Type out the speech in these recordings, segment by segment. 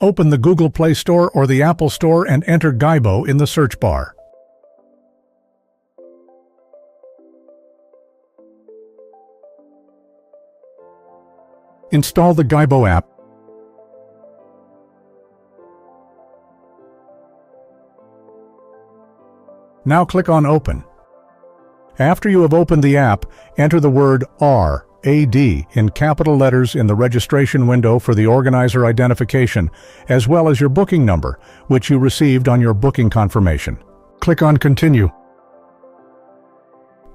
Open the Google Play Store or the Apple Store and enter Guibo in the search bar. Install the Guibo app. Now click on Open. After you have opened the app, enter the word RAD in capital letters in the registration window for the organizer identification, as well as your booking number, which you received on your booking confirmation. Click on Continue.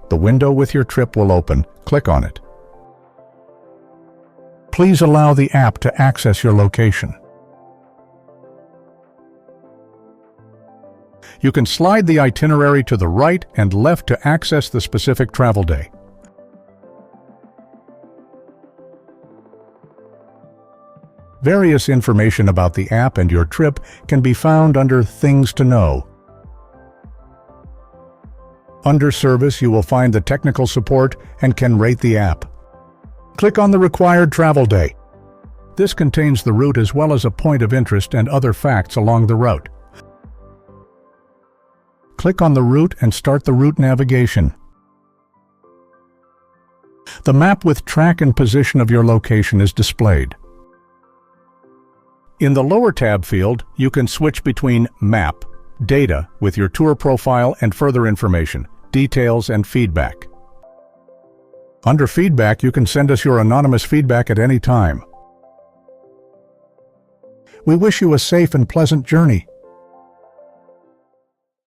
The window with your trip will open. Click on it. Please allow the app to access your location. You can slide the itinerary to the right and left to access the specific travel day. Various information about the app and your trip can be found under Things to Know. Under Service, you will find the technical support and can rate the app. Click on the required travel day. This contains the route as well as a point of interest and other facts along the route. Click on the route and start the route navigation. The map with track and position of your location is displayed. In the lower tab field, you can switch between Map, Data with your tour profile and further information, Details and Feedback. Under Feedback, you can send us your anonymous feedback at any time. We wish you a safe and pleasant journey.